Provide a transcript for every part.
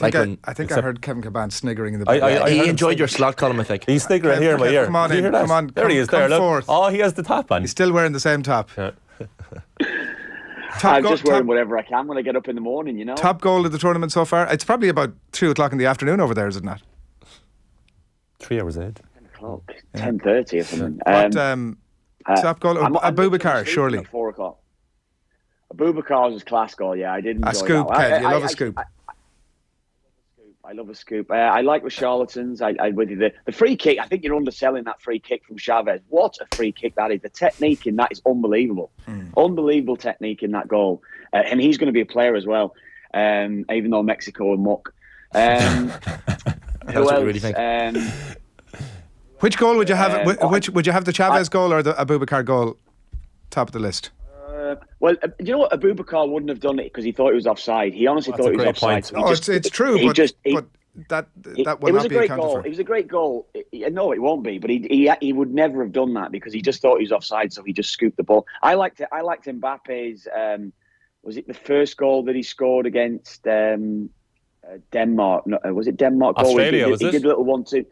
I think I heard Kevin Kilbane sniggering in the back. He enjoyed your slot column, I think. He's sniggering here in my ear. Come on, Did you hear that? come on, there he is. There, look. forth. Oh, he has the top on. He's still wearing the same top. Yeah. I'm just wearing whatever I can when I get up in the morning, you know. Top goal of the tournament so far? It's probably about 2 o'clock in the afternoon over there, isn't it? 3 hours ahead. 10 o'clock, 10:30 or something. Top goal? Abubakar, surely. At 4 o'clock. Abubakar was a class goal, yeah. I did enjoy a scoop, that. Kev. You love a scoop. I love a scoop. I like the charlatans. I with you. The free kick, I think you're underselling that free kick from Chavez. What a free kick that is. The technique in that is unbelievable. Unbelievable technique in that goal. And he's going to be a player as well, even though Mexico are muck. Who else? Really think. Which goal would you have? Would you have the Chavez goal or the Abubakar goal top of the list? Well, do you know what? Abubakar wouldn't have done it because he thought it was offside. He honestly thought it was offside. So it's true, but that will not be accounted for. It was a great goal. No, it won't be. But he would never have done that because he just thought he was offside, so he just scooped the ball. I liked Mbappe's. Was it the first goal that he scored against Denmark? No, was it Denmark? Australia, he did a little 1-2.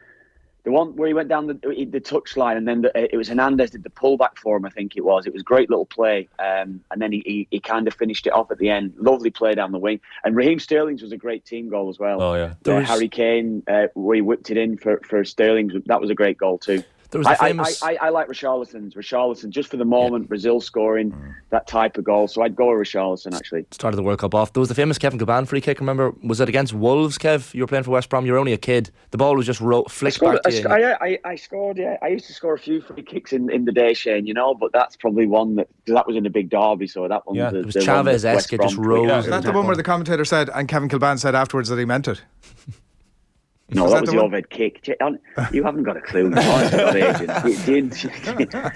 The one where he went down the touch line and then it was Hernandez did the pullback for him, I think it was. It was a great little play. And then he kind of finished it off at the end. Lovely play down the wing. And Raheem Sterling's was a great team goal as well. Oh, yeah. Harry Kane, where he whipped it in for Sterling, that was a great goal too. There was famous... I like Richarlison, just for the moment, Brazil scoring that type of goal. So I'd go with Richarlison, actually. Started the World Cup off. There was the famous Kevin Kilbane free kick, remember? Was it against Wolves, Kev? You were playing for West Brom. You were only a kid. The ball was just flicked back to you. I scored, yeah. I used to score a few free kicks in the day, Shane, you know, but that's probably one that was in a big derby, so that one it was Chavez-esque, it just rose. Is that the one where the commentator said, and Kevin Kilbane said afterwards that he meant it? No, that was the overhead kick. You haven't got a clue. Do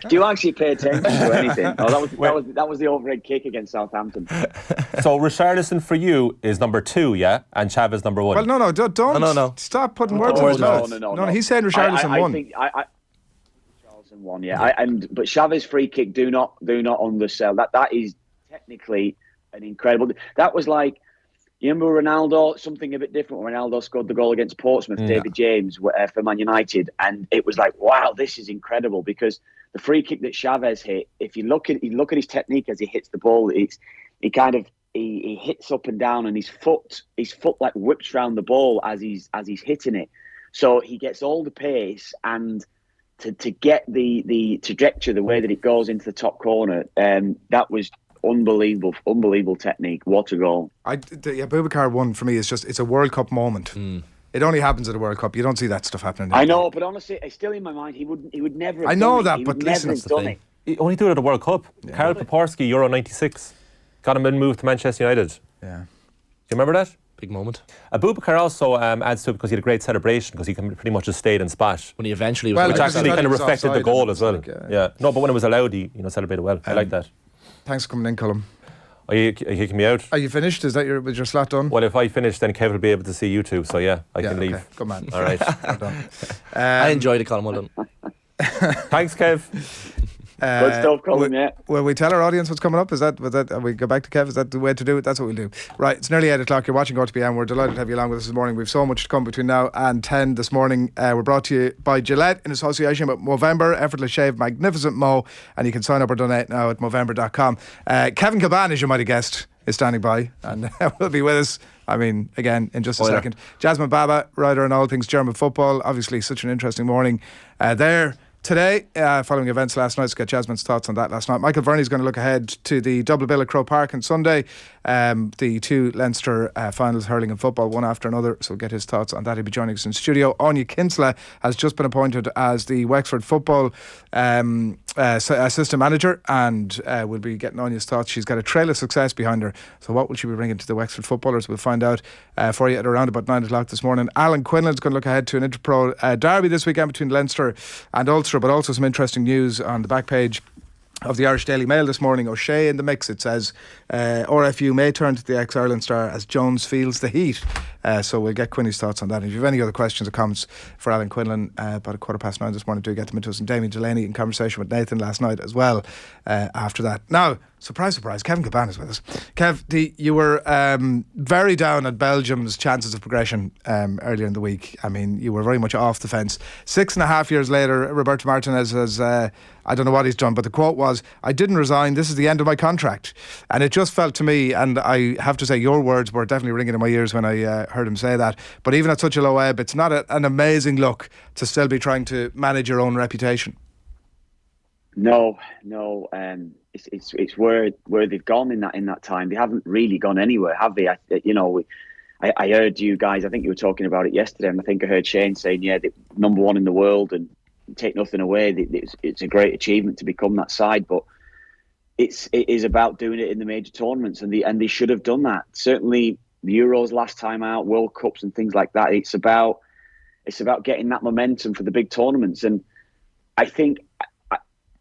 you actually pay attention to anything? No, that was the overhead kick against Southampton. So Richarlison for you is number 2, yeah, and Chavez number 1. Well, no, don't stop putting words in his mouth. No. He's saying Richarlison won. Richarlison won, yeah. But Chavez free kick, do not undersell that. That is technically an incredible. That was like. You remember Ronaldo, something a bit different. Ronaldo scored the goal against Portsmouth, David James, for Man United. And it was like, wow, this is incredible because the free kick that Chavez hit, if you look at his technique as he hits the ball, he hits up and down and his foot like whips around the ball as he's hitting it. So he gets all the pace and to get the trajectory, the way that it goes into the top corner, that was unbelievable technique. What a goal. The Abubakar one for me is just, it's a World Cup moment. It only happens at a World Cup. You don't see that stuff happening. I know, but honestly, it's still in my mind. He would never have I know done that, it. but listen, that's the thing. He only do it at a World Cup. Karel Poporski, Euro 96. Got him in moved to Manchester United. Yeah. Do you remember that? Big moment. Abubakar also adds to it because he had a great celebration because he pretty much just stayed and spat. When he eventually was... Which actually kind of was reflected the goal as well. Yeah. No, but when it was allowed, he celebrated well. I like that. Thanks for coming in, Colm. Are you kicking me out? Are you finished? Is that was your slot done? Well, if I finish, then Kev will be able to see you too. So yeah, I can leave. Okay. Good man. All right. Well done. I enjoyed it, Colm. Well done. Thanks, Kev. Good stuff, Colin, yeah. Will we tell our audience what's coming up? We go back to Kev? Is that the way to do it? That's what we'll do. Right, it's nearly 8 o'clock. You're watching OTBAM. We're delighted to have you along with us this morning. We've so much to come between now and 10 this morning. We're brought to you by Gillette in association with Movember, Effortless Shave, Magnificent Mo, and you can sign up or donate now at Movember.com. Kevin Kilbane, as you might have guessed, is standing by and will be with us. I mean, again, in just a second. Jasmine Baba, writer on all things German football. Obviously, such an interesting morning there. Today, following events last night, to get Jasmine's thoughts on that last night. Michael Verney's going to look ahead to the double bill at Croke Park on Sunday. The 2 Leinster finals, hurling and football, one after another. So we'll get his thoughts on that. He'll be joining us in studio. Anya Kinsella has just been appointed as the Wexford football assistant manager, and we'll be getting Anya's thoughts. She's got a trail of success behind her. So what will she be bringing to the Wexford footballers? We'll find out for you at around about 9 o'clock this morning. Alan Quinlan's going to look ahead to an Interpro derby this weekend between Leinster and Ulster, but also some interesting news on the back page of the Irish Daily Mail this morning. O'Shea in the mix. It says RFU may turn to the ex-Ireland star as Jones feels the heat. So we'll get Quinny's thoughts on that. And if you have any other questions or comments for Alan Quinlan about 9:15 this morning, do get them into us. And Damien Delaney in conversation with Nathan last night as well after that. Now, surprise, surprise, Kevin Kilbane is with us. Kev, you were very down at Belgium's chances of progression earlier in the week. I mean, you were very much off the fence. 6.5 years later, Roberto Martinez has, I don't know what he's done, but the quote was, "I didn't resign, this is the end of my contract." And it just felt to me, and I have to say your words were definitely ringing in my ears when I heard him say that, but even at such a low ebb, it's not an amazing look to still be trying to manage your own reputation. No, it's where they've gone in that time. They haven't really gone anywhere, have they? I heard you guys, I think you were talking about it yesterday, and I think I heard Shane saying, yeah, they're number one in the world and take nothing away. It's a great achievement to become that side, but it is about doing it in the major tournaments, and they should have done that. Certainly the Euros last time out, World Cups and things like that. It's about getting that momentum for the big tournaments, and I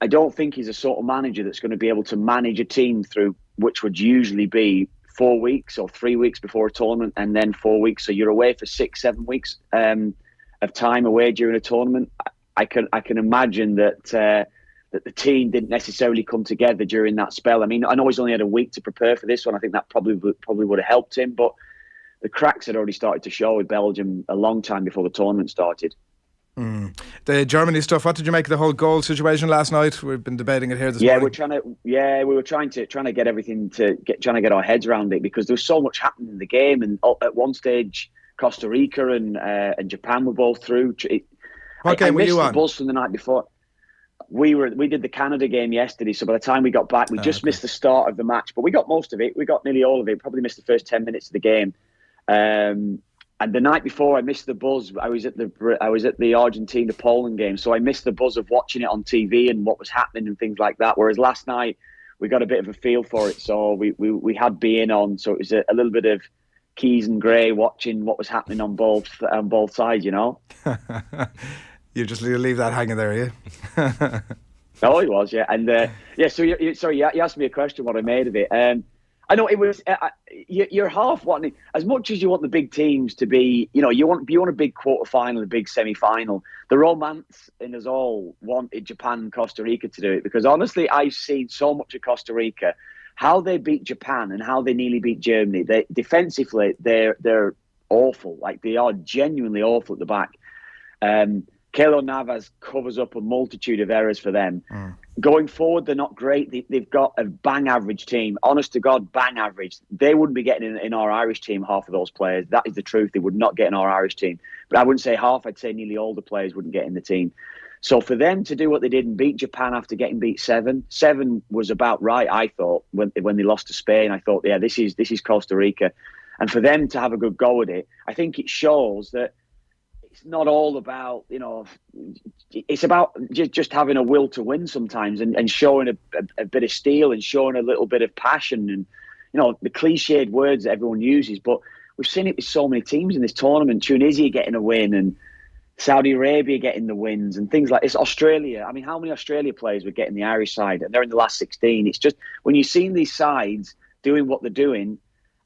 don't think he's a sort of manager that's going to be able to manage a team through which would usually be 4 weeks or 3 weeks before a tournament and then 4 weeks. So you're away for 6-7 weeks of time away during a tournament. I can imagine that the team didn't necessarily come together during that spell. I mean, I know he's only had a week to prepare for this one. I think that probably would have helped him, but the cracks had already started to show with Belgium a long time before the tournament started. The Germany stuff. What did you make of the whole goal situation last night? We've been debating it here this morning. We were trying to get everything trying to get our heads around it, because there was so much happening in the game, and at one stage Costa Rica and Japan were both through. What game were you on? I missed the buzz from the night before. We did the Canada game yesterday, so by the time we got back, we just missed the start of the match, but we got most of it. We got nearly all of it. Probably missed the first 10 minutes of the game. And the night before, I missed the buzz. I was at the Argentina-Poland game, so I missed the buzz of watching it on TV and what was happening and things like that. Whereas last night, we got a bit of a feel for it, so we had beIN on, so it was a little bit of Keys and Gray watching what was happening on both sides, you know. You just leave that hanging there, yeah? No, it was, yeah. And so you asked me a question, what I made of it. I know it was. You're half wanting, as much as you want the big teams to be. You want a big quarterfinal, a big semi-final. The romance in us all wanted Japan and Costa Rica to do it, because honestly, I've seen so much of Costa Rica, how they beat Japan and how they nearly beat Germany. Defensively, they're awful. Like, they are genuinely awful at the back. Keylor Navas covers up a multitude of errors for them. Going forward, they're not great. They've got a bang average team. Honest to God, bang average. They wouldn't be getting in our Irish team, half of those players. That is the truth. They would not get in our Irish team. But I wouldn't say half. I'd say nearly all the players wouldn't get in the team. So for them to do what they did and beat Japan after getting beat 7 was about right, I thought, when they lost to Spain. I thought, yeah, this is Costa Rica. And for them to have a good go at it, I think it shows that it's not all about, it's about just having a will to win sometimes, and showing a bit of steel and showing a little bit of passion, and, the cliched words that everyone uses. But we've seen it with so many teams in this tournament. Tunisia getting a win, and Saudi Arabia getting the wins, and things like this. Australia. I mean, how many Australia players were getting the Irish side? And they're in the last 16. It's just, when you've seen these sides doing what they're doing,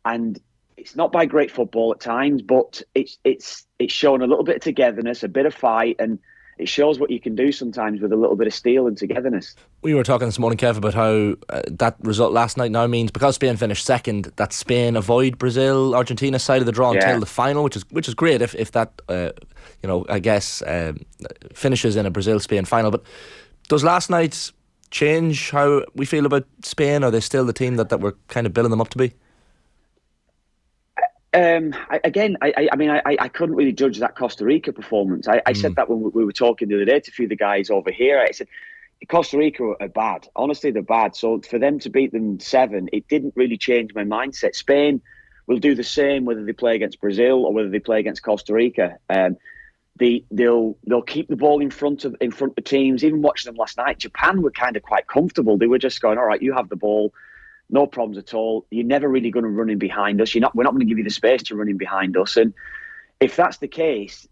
and it's not by great football at times, but it's showing a little bit of togetherness, a bit of fight, and it shows what you can do sometimes with a little bit of steel and togetherness. We were talking this morning, Kev, about how that result last night now means, because Spain finished second, that Spain avoid Brazil, Argentina side of the draw until the final, which is great if that I guess finishes in a Brazil-Spain final. But does last night change how we feel about Spain? Are they still the team that we're kind of building them up to be? I couldn't really judge that Costa Rica performance. I said that when we were talking the other day to a few of the guys over here. I said, Costa Rica are bad. Honestly, they're bad. So for them to beat them 7, it didn't really change my mindset. Spain will do the same whether they play against Brazil or whether they play against Costa Rica. They'll keep the ball in front of teams. Even watching them last night, Japan were kind of quite comfortable. They were just going, all right, you have the ball. No problems at all. You're never really going to run in behind us. We're not going to give you the space to run in behind us. And if that's the case,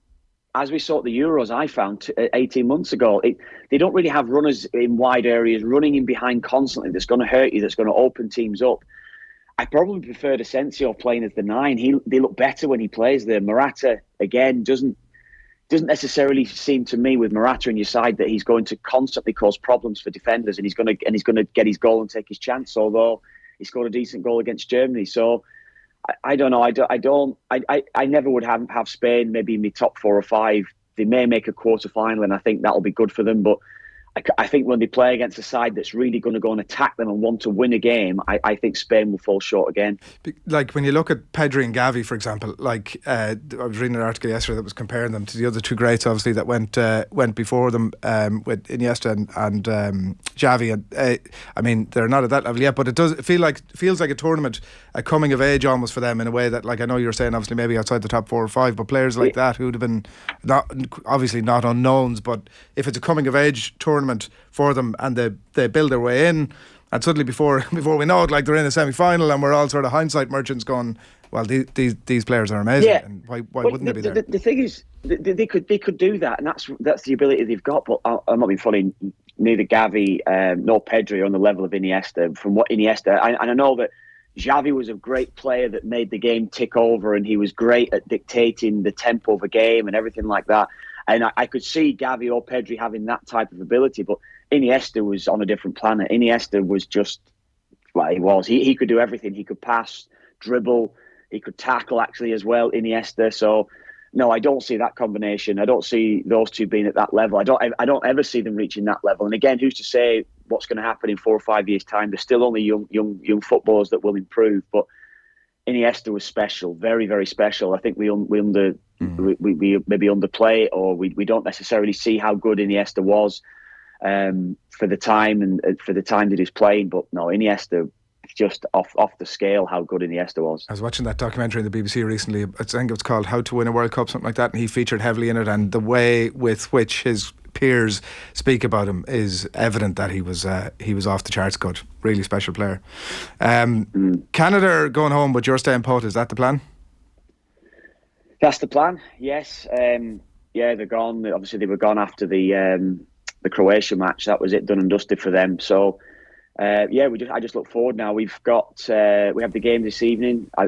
as we saw at the Euros, I found 18 months ago, they don't really have runners in wide areas running in behind constantly. That's going to hurt you. That's going to open teams up. I probably preferred Asensio playing as the 9. They look better when he plays there. Morata, again, doesn't necessarily seem to me with Morata in your side that he's going to constantly cause problems for defenders, and he's going to get his goal and take his chance. Although he scored a decent goal against Germany, so I don't know. I never would have Spain maybe in my top 4 or 5. They may make a quarter final, and I think that'll be good for them. But I think when they play against a side that's really going to go and attack them and want to win a game, I think Spain will fall short again. Like when you look at Pedri and Gavi, for example, like I was reading an article yesterday that was comparing them to the other 2 greats, obviously, that went before them, with Iniesta and Xavi. And I mean, they're not at that level yet, but it feels like a tournament, a coming of age almost for them in a way that, like, I know you were saying, obviously maybe outside the top 4 or 5, but players like that who'd have been obviously not unknowns, but if it's a coming of age tournament for them and they build their way in, and suddenly before we know it, like, they're in a semi-final and we're all sort of hindsight merchants going, well, these players are amazing, and why wouldn't they be there? The thing is, they could do that, and that's the ability they've got. But I'm not being funny. Neither Gavi nor Pedri are on the level of Iniesta. From what Iniesta, and I know that Xavi was a great player that made the game tick over, and he was great at dictating the tempo of a game and everything like that. And I could see Gavi or Pedri having that type of ability, but Iniesta was on a different planet. Iniesta was just like he was. He could do everything. He could pass, dribble, he could tackle actually as well, Iniesta. So no, I don't see that combination. I don't see those 2 being at that level. I don't ever see them reaching that level. And again, who's to say what's going to happen in 4 or 5 years' time? They're still only young footballers that will improve, but Iniesta was special, very, very special. I think we maybe underplay it, or we don't necessarily see how good Iniesta was for the time and for the time that he's playing. But no, Iniesta, just off the scale how good Iniesta was. I was watching that documentary in the BBC recently. I think it was called How to Win a World Cup, something like that, and he featured heavily in it, and the way with which his peers speak about him is evident that he was off the charts good. Really special player. Canada are going home, but you're staying put. Is that the plan? That's the plan, yes. They're gone. Obviously they were gone after the Croatia match. That was it, done and dusted for them. So I just look forward now. We have the game this evening. I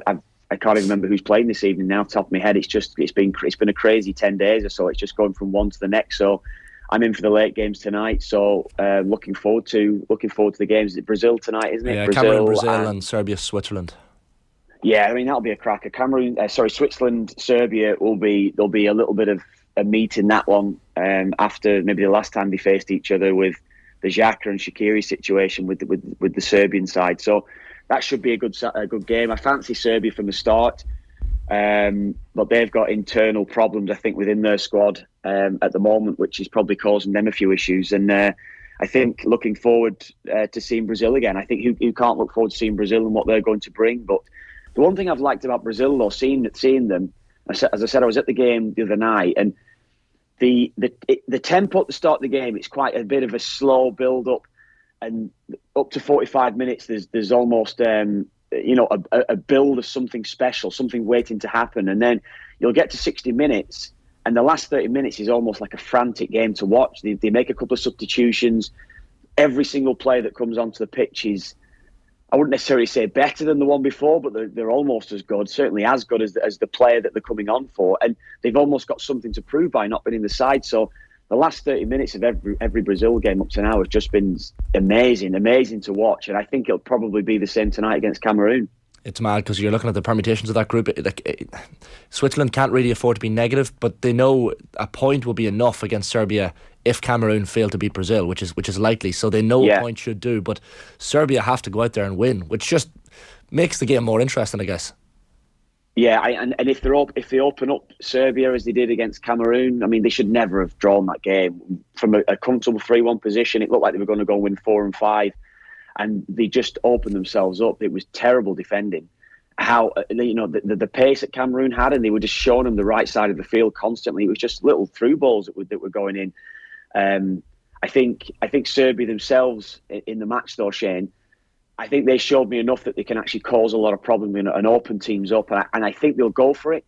can't even remember who's playing this evening now, top of my head. It's been a crazy 10 days or so. It's just going from one to the next. So I'm in for the late games tonight. So looking forward to the games. It's Brazil tonight, isn't it? Yeah, Cameroon, Brazil, and Serbia, Switzerland. Yeah, I mean that'll be a cracker. Switzerland, Serbia there'll be a little bit of a meet in that one after maybe the last time they faced each other with the Xhaka and Shaqiri situation with the Serbian side. So that should be a good game. I fancy Serbia from the start, but they've got internal problems I think within their squad at the moment, which is probably causing them a few issues. And I think looking forward to seeing Brazil again. I think who can't look forward to seeing Brazil and what they're going to bring. But the one thing I've liked about Brazil, though, seeing them, as I said, I was at the game the other night, and the tempo at the start of the game, it's quite a bit of a slow build up, and up to 45 minutes, there's almost a build of something special, something waiting to happen, and then you'll get to 60 minutes, and the last 30 minutes is almost like a frantic game to watch. They make a couple of substitutions. Every single player that comes onto the pitch is, I wouldn't necessarily say better than the one before, but they're almost as good, certainly as good as the player that they're coming on for. And they've almost got something to prove by not being in the side. So the last 30 minutes of every Brazil game up to now has just been amazing to watch. And I think it'll probably be the same tonight against Cameroon. It's mad because you're looking at the permutations of that group. Switzerland can't really afford to be negative, but they know a point will be enough against Serbia if Cameroon fail to beat Brazil, which is likely. So they know a point should do, but Serbia have to go out there and win, which just makes the game more interesting, I guess. Yeah, and if they open up Serbia as they did against Cameroon, I mean, they should never have drawn that game. From a comfortable 3-1 position, it looked like they were going to go and win 4 and 5. And they just opened themselves up. It was terrible defending. How the pace that Cameroon had, and they were just showing them the right side of the field constantly. It was just little through balls that were going in. I think Serbia themselves in the match, though, Shane, I think they showed me enough that they can actually cause a lot of problems and open teams up, and I think they'll go for it.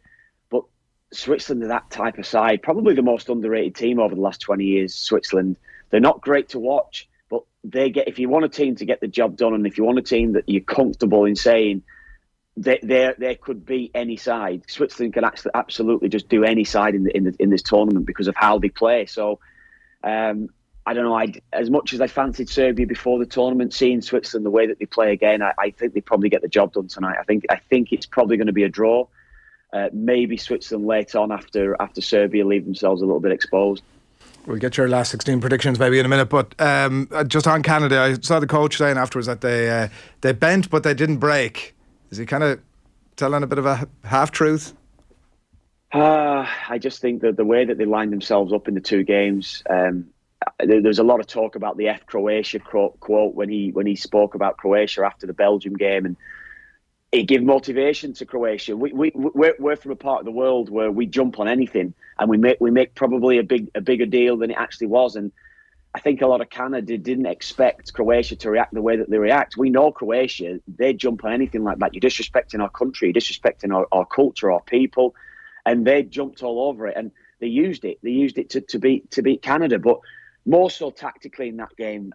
But Switzerland are that type of side, probably the most underrated team over the last 20 years. Switzerland, they're not great to watch. But if you want a team to get the job done, and if you want a team that you're comfortable in saying they could beat any side, Switzerland can actually absolutely just do any side in this tournament because of how they play. So I don't know. As much as I fancied Serbia before the tournament, seeing Switzerland the way that they play again, I think they probably get the job done tonight. I think it's probably going to be a draw. Maybe Switzerland later on after Serbia leave themselves a little bit exposed. We'll get your last 16 predictions maybe in a minute, but just on Canada, I saw the coach saying afterwards that they bent but they didn't break. Is he kind of telling a bit of a half-truth? I just think that the way that they lined themselves up in the two games, there's a lot of talk about the F Croatia quote when he spoke about Croatia after the Belgium game, and it gave motivation to Croatia. We're from a part of the world where we jump on anything, and we make probably a bigger deal than it actually was. And I think a lot of Canada didn't expect Croatia to react the way that they react. We know Croatia; they jump on anything like that. You're disrespecting our country, you're disrespecting our culture, our people, and they jumped all over it. And they used it. They used it to beat Canada, but more so tactically in that game.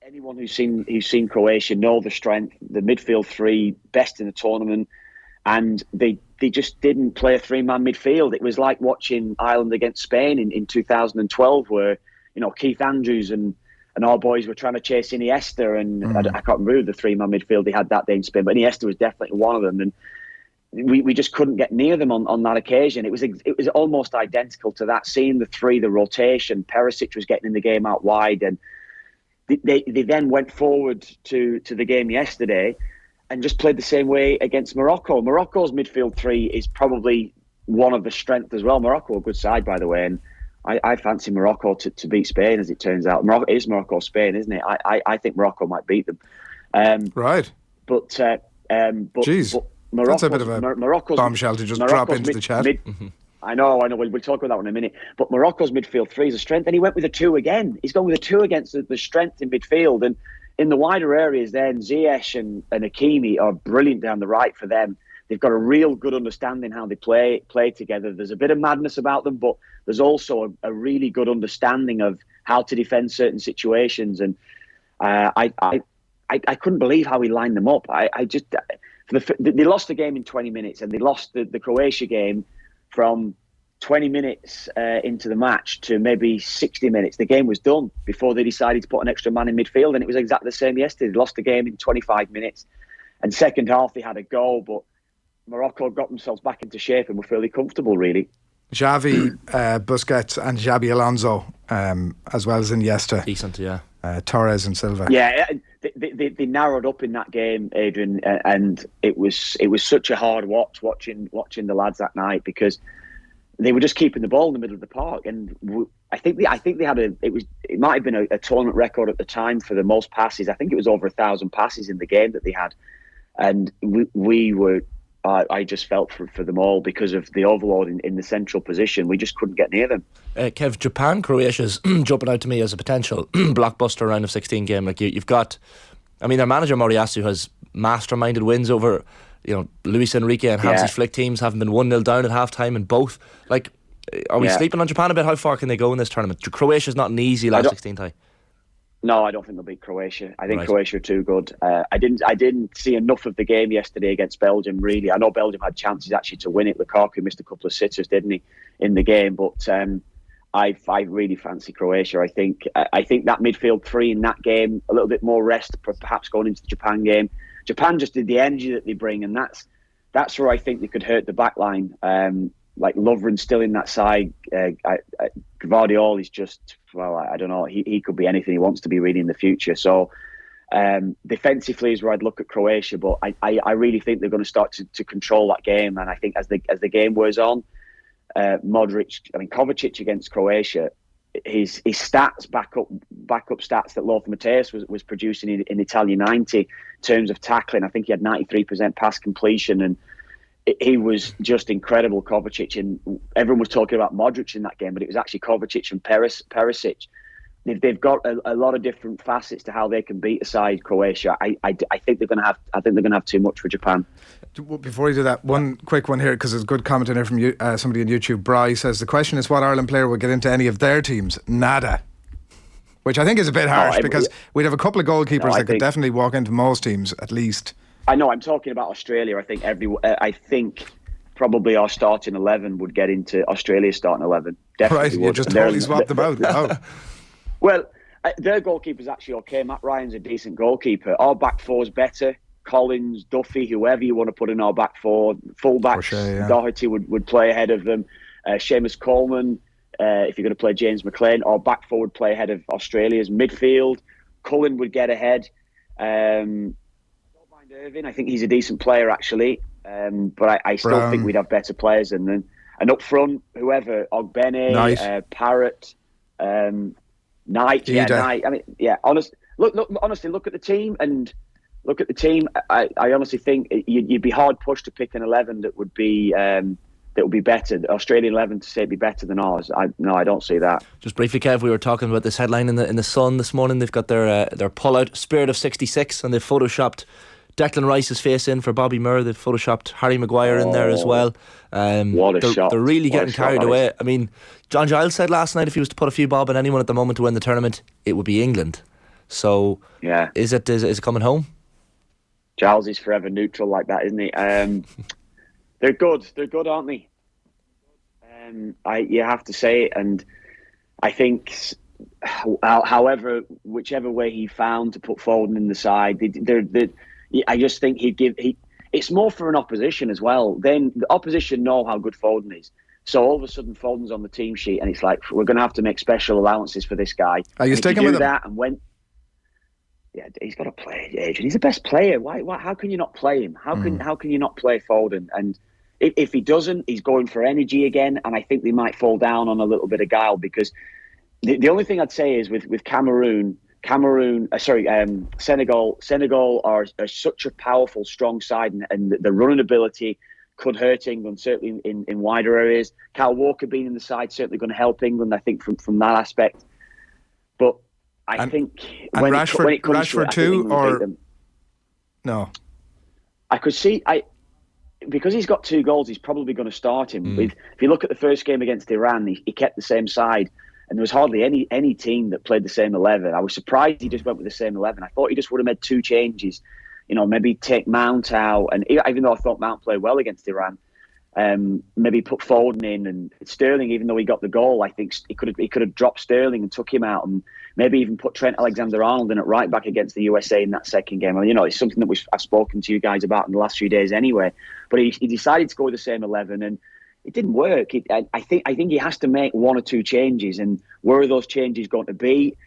Anyone who's seen Croatia know the strength, the midfield three, best in the tournament, and they just didn't play a three-man midfield. It was like watching Ireland against Spain in 2012, where Keith Andrews and our boys were trying to chase Iniesta, and I can't remember the three-man midfield they had that day in Spain, but Iniesta was definitely one of them, and we just couldn't get near them on that occasion. It was almost identical to that. Seeing the rotation, Perisic was getting in the game out wide, and they then went forward to the game yesterday and just played the same way against Morocco. Morocco's midfield three is probably one of the strengths as well. Morocco, a good side, by the way, and I fancy Morocco to beat Spain, as it turns out. It is Morocco-Spain, isn't it? I think Morocco might beat them. Right. But Jeez, that's a bit of a bombshell to just drop into the chat. I know. We'll talk about that one in a minute. But Morocco's midfield three is a strength, and he went with a two again. He's gone with a two against the strength in midfield. And in the wider areas then, Ziyech and Hakimi are brilliant down the right for them. They've got a real good understanding how they play together. There's a bit of madness about them, but there's also a really good understanding of how to defend certain situations. And I couldn't believe how he lined them up. They lost the game in 20 minutes, and they lost the Croatia game from 20 minutes into the match to maybe 60 minutes. The game was done before they decided to put an extra man in midfield, and it was exactly the same yesterday. They lost the game in 25 minutes, and second half they had a goal, but Morocco got themselves back into shape and were fairly comfortable, really. Xavi, Busquets and Xabi Alonso, as well as Iniesta. Decent, yeah. Torres and Silva. Yeah, they narrowed up in that game, Adrian, and it was such a hard watching the lads that night, because they were just keeping the ball in the middle of the park, and I think they had it might have been a tournament record at the time for the most passes. I think it was over 1,000 passes in the game that they had, and we were. I just felt for them all because of the overload in the central position. We just couldn't get near them. Kev, Japan, Croatia's jumping out to me as a potential blockbuster round of 16 game. Like you've got, I mean, their manager Moriyasu has masterminded wins over, Luis Enrique and Hansi Flick teams, having been 1-0 down at half time in both. Like, are we sleeping on Japan a bit? How far can they go in this tournament? Croatia's not an easy last 16 tie. No, I don't think they'll beat Croatia. I think Croatia are too good. I didn't see enough of the game yesterday against Belgium, really. I know Belgium had chances actually to win it. Lukaku missed a couple of sitters, didn't he, in the game? But I really fancy Croatia. I think that midfield three in that game, a little bit more rest, perhaps going into the Japan game. Japan just did the energy that they bring, and that's where I think they could hurt the back line. Like Lovren's still in that side. Gvardiol is just, well, I don't know. He could be anything he wants to be really in the future. So defensively is where I'd look at Croatia, but I really think they're going to start to control that game. And I think as the game wears on, Kovacic against Croatia, his stats back up stats that Lothar Matthäus was producing in Italia 90 in terms of tackling. I think he had 93% pass completion, and he was just incredible, Kovacic. And everyone was talking about Modric in that game, but it was actually Kovacic and Perisic. They've got a lot of different facets to how they can beat aside Croatia. I think they're going to have too much for Japan. Before you do that, one quick one here, because there's a good comment in here from somebody on YouTube. Bry says the question is what Ireland player will get into any of their teams. Nada. Which I think is a bit harsh because we'd have a couple of goalkeepers that could definitely walk into most teams at least. I know. I'm talking about Australia. I think probably our starting 11 would get into Australia's starting 11. Definitely right, you just totally swapped them out. Oh. Well, their goalkeeper's actually okay. Matt Ryan's a decent goalkeeper. Our back four's better. Collins, Duffy, whoever you want to put in our back four. Fullbacks, Doherty would play ahead of them. Seamus Coleman, if you're going to play James McLean, our back four would play ahead of Australia's midfield. Cullen would get ahead. I don't mind Irving. I think he's a decent player, actually. But I still think we'd have better players than them. And up front, whoever, Ogbene, Parrott, Knight. Yeah, Knight. I mean, yeah, honestly, look at the team and look at the team. I honestly think you'd be hard pushed to pick an 11 that would be better. The Australian 11 to say it'd be better than ours. I don't see that. Just briefly, Kev, we were talking about this headline in the Sun this morning. They've got their pull-out Spirit of 66, and they've photoshopped Declan Rice's face in for Bobby Moore. They've photoshopped Harry Maguire in there as well. What a shot. They're really getting carried away. I mean, John Giles said last night if he was to put a few bob on anyone at the moment to win the tournament, it would be England. So is it coming home? Giles is forever neutral like that, isn't he? They're good. They're good, aren't they? You have to say it. And I think, however, whichever way he found to put Foden in the side, I just think it's more for an opposition as well. Then the opposition know how good Foden is. So all of a sudden Foden's on the team sheet and it's like, we're going to have to make special allowances for this guy. Are you sticking with that? And when... Yeah, he's got to play, Adrian. He's the best player. Why? How can you not play him? How can you not play Foden? And if he doesn't, he's going for energy again. And I think they might fall down on a little bit of guile because the only thing I'd say is with Senegal are such a powerful, strong side, and the running ability could hurt England, certainly in wider areas. Kyle Walker being in the side certainly going to help England, I think, from that aspect. But I think when it comes Rashford to it, too, or no? I could see because he's got 2 goals, he's probably going to start him. If you look at the first game against Iran, he kept the same side, and there was hardly any team that played the same 11. I was surprised he just went with the same 11. I thought he just would have made 2 changes, maybe take Mount out, and even though I thought Mount played well against Iran. Maybe put Foden in and Sterling, even though he got the goal. I think he could have dropped Sterling and took him out, and maybe even put Trent Alexander-Arnold in at right back against the USA in that second game. It's something that I've spoken to you guys about in the last few days anyway. But he decided to go with the same 11, and it didn't work. I think he has to make 1 or 2 changes, and where are those changes going to be?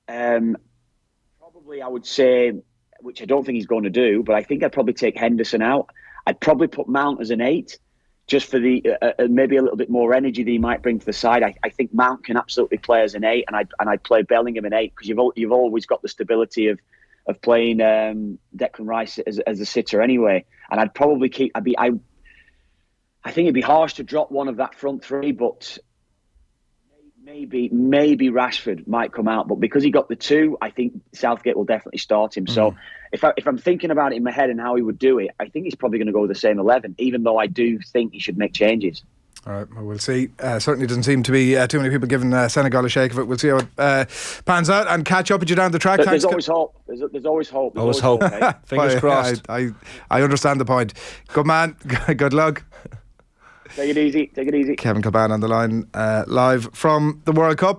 Probably, I would say, which I don't think he's going to do, but I think I'd probably take Henderson out. I'd probably put Mount as an 8. Just for the maybe a little bit more energy that he might bring to the side. I think Mount can absolutely play as an 8, and I'd play Bellingham an 8 because you've always got the stability of playing Declan Rice as a sitter anyway. And I'd probably keep. I think it'd be harsh to drop one of that front 3, but maybe Rashford might come out. But because he got the 2, I think Southgate will definitely start him. So if I'm thinking about it in my head and how he would do it, I think he's probably going to go with the same 11, even though I do think he should make changes. All right, well, we'll see. Certainly doesn't seem to be too many people giving Senegal a shake of it. We'll see how it pans out and catch up with you down the track. There's always hope. There's always hope. Always hope. Fingers crossed. I understand the point. Good man. Good luck. Take it easy. Kevin Kilbane on the line live from the World Cup.